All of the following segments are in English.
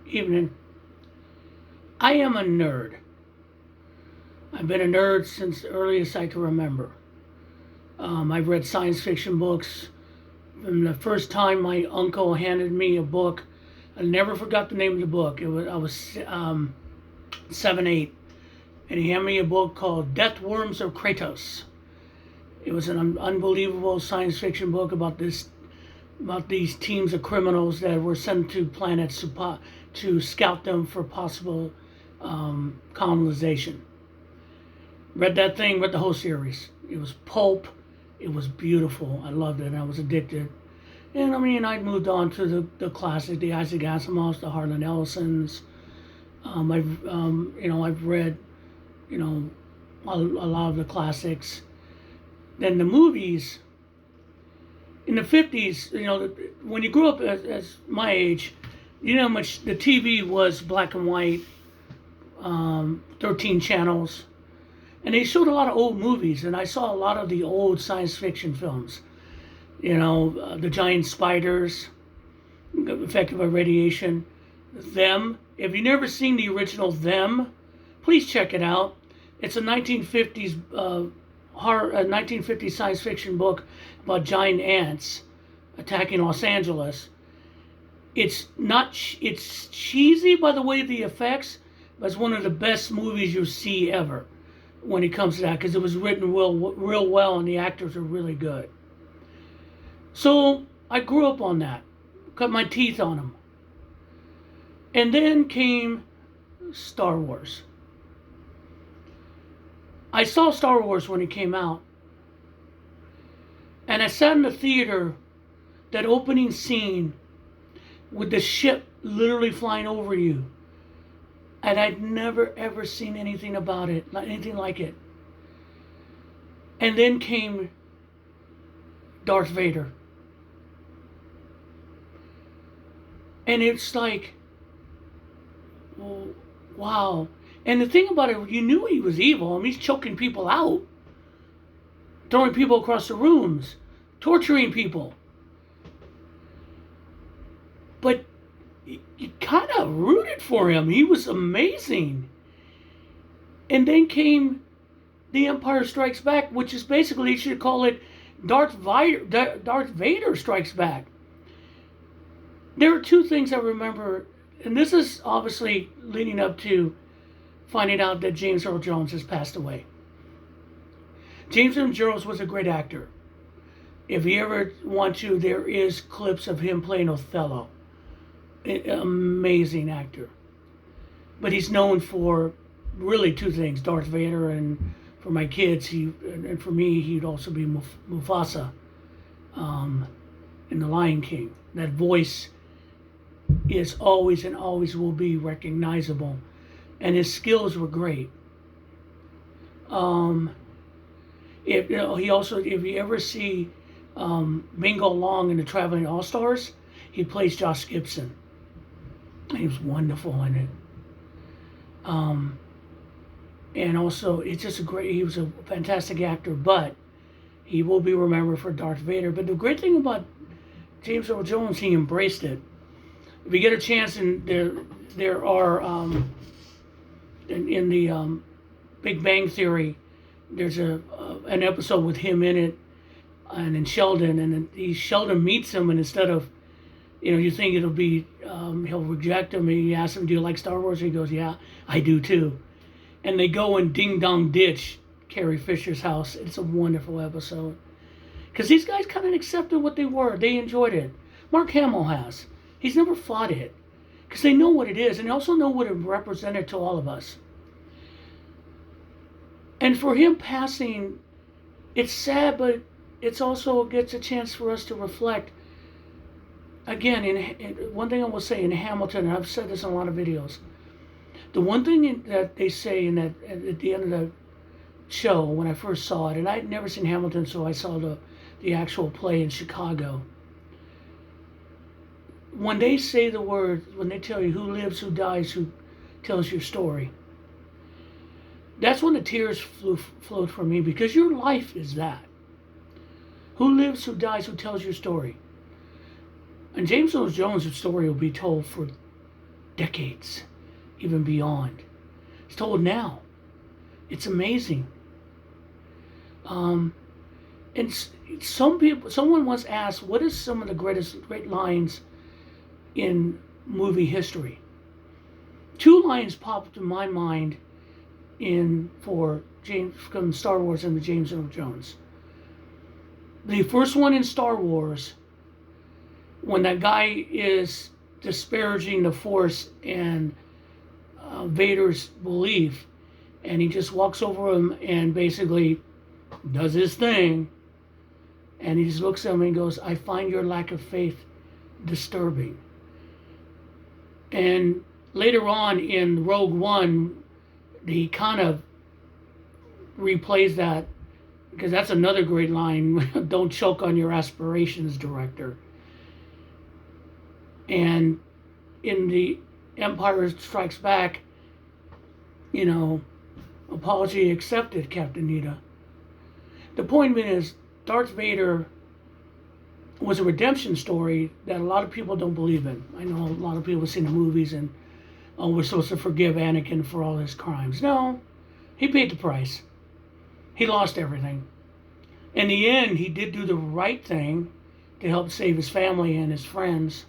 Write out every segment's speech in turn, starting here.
Evening. I am a nerd. I've been a nerd since the earliest I can remember. I've read science fiction books. From the first time my uncle handed me a book, I never forgot the name of the book. I was 7, 8, and he handed me a book called Death Worms of Kratos. It was an unbelievable science fiction book about these teams of criminals that were sent to planets to scout them for possible colonization. Read that thing, read the whole series. It was pulp. It was beautiful. I loved it. I was addicted. And I mean, I moved on to the classic, the Isaac Asimovs, the Harlan Ellisons. I've read, a lot of the classics. Then the movies. In the 50s, when you grew up as my age, you know how much the TV was black and white, 13 channels. And they showed a lot of old movies, and I saw a lot of the old science fiction films. The giant spiders, affected by radiation. Them. If you've never seen the original Them, please check it out. It's a 1950s 1950s science fiction book about giant ants attacking Los Angeles. It's cheesy by the way of the effects, but it's one of the best movies you'll see ever when it comes to that, because it was written real well and the actors are really good. So I grew up on that, cut my teeth on them. And then came Star Wars. I saw Star Wars when it came out. And I sat in the theater, that opening scene with the ship literally flying over you. And I'd never ever seen anything about it, not anything like it. And then came Darth Vader. And it's like, wow. And the thing about it, you knew he was evil. I mean, he's choking people out, throwing people across the rooms, torturing people. But you kind of rooted for him. He was amazing. And then came The Empire Strikes Back, which is basically, you should call it Darth Vader Strikes Back. There are two things I remember, and this is obviously leading up to finding out that James Earl Jones has passed away. James Earl Jones was a great actor. If you ever want to, there is clips of him playing Othello. Amazing actor. But he's known for really two things: Darth Vader, and for my kids, and for me, he'd also be Mufasa in The Lion King. That voice is always and always will be recognizable, and his skills were great. If you ever see Bingo Long in the Traveling All Stars, he plays Josh Gibson. He was wonderful in it. And also, he was a fantastic actor, but he will be remembered for Darth Vader. But the great thing about James Earl Jones, he embraced it. If you get a chance, and there are, in the Big Bang Theory, there's an episode with him in it, and in Sheldon, and Sheldon meets him, and instead of, you think it'll be, he'll reject him, and he asks him, do you like Star Wars? And he goes, yeah, I do too. And they go and ding dong ditch Carrie Fisher's house. It's a wonderful episode. Because these guys kind of accepted what they were. They enjoyed it. Mark Hamill has. He's never fought it. Because they know what it is, and they also know what it represented to all of us. And for him passing, it's sad, but it's also gets a chance for us to reflect. Again, one thing I will say in Hamilton, and I've said this in a lot of videos, the one thing that they say at the end of the show when I first saw it, and I'd never seen Hamilton, so I saw the actual play in Chicago. When they say the words, when they tell you who lives, who dies, who tells your story, that's when the tears flowed for me, because your life is that. Who lives, who dies, who tells your story. And James Earl Jones' story will be told for decades, even beyond. It's told now. It's amazing. And someone once asked, what is some of the great lines in movie history? Two lines popped to my mind from Star Wars and the James Earl Jones. The first one in Star Wars, when that guy is disparaging the Force and Vader's belief, and he just walks over him and basically does his thing, and he just looks at him and goes, I find your lack of faith disturbing. And later on in Rogue One, he kind of replays that, because that's another great line, don't choke on your aspirations, director. And in the Empire Strikes Back, apology accepted, Captain Nita. The point being is, Darth Vader was a redemption story that a lot of people don't believe in. I know a lot of people have seen the movies and, we're supposed to forgive Anakin for all his crimes. No, he paid the price. He lost everything. In the end, he did do the right thing to help save his family and his friends.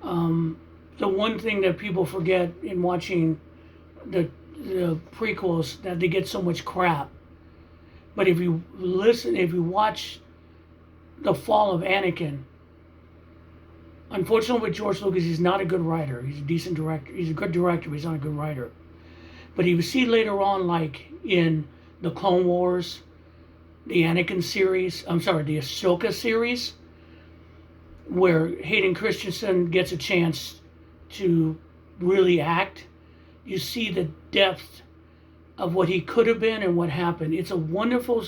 The one thing that people forget in watching the prequels, that they get so much crap. But if you watch the fall of Anakin, unfortunately with George Lucas, he's not a good writer. He's a decent director. He's a good director, but he's not a good writer. But you see later on, like in the Clone Wars, the Anakin series, the Ahsoka series, where Hayden Christensen gets a chance to really act, you see the depth of what he could have been and what happened. It's a wonderful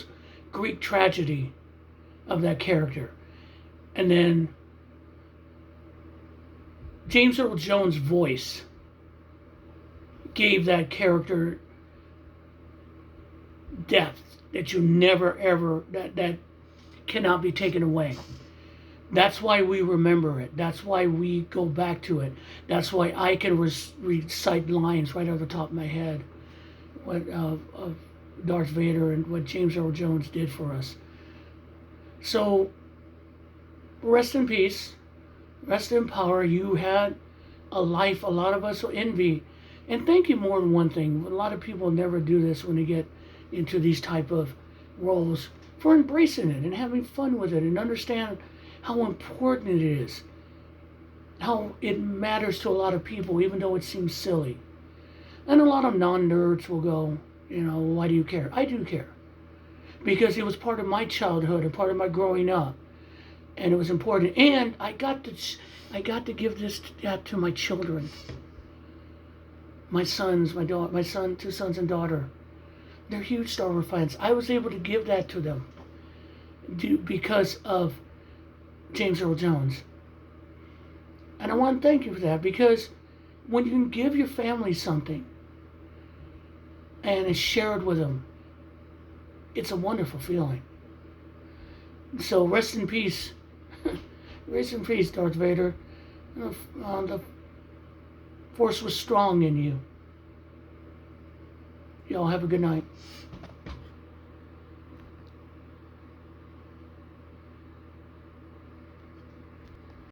Greek tragedy of that character. And then James Earl Jones' voice gave that character depth that you never ever, that cannot be taken away. That's why we remember it. That's why we go back to it. That's why I can recite lines right off the top of my head of Darth Vader and what James Earl Jones did for us. So, rest in peace. Rest in power. You had a life a lot of us will envy. And thank you more than one thing. A lot of people never do this when they get into these type of roles, for embracing it and having fun with it and understand how important it is, how it matters to a lot of people, even though it seems silly. And a lot of non-nerds will go, why do you care? I do care, because it was part of my childhood and part of my growing up, and it was important. And I got to give that to my children, my sons, two sons and daughter. They're huge Star Wars fans. I was able to give that to them because of James Earl Jones. And I want to thank you for that, because when you can give your family something and it's shared with them, it's a wonderful feeling. So rest in peace. Rest in peace, Darth Vader. The Force was strong in you. Y'all have a good night.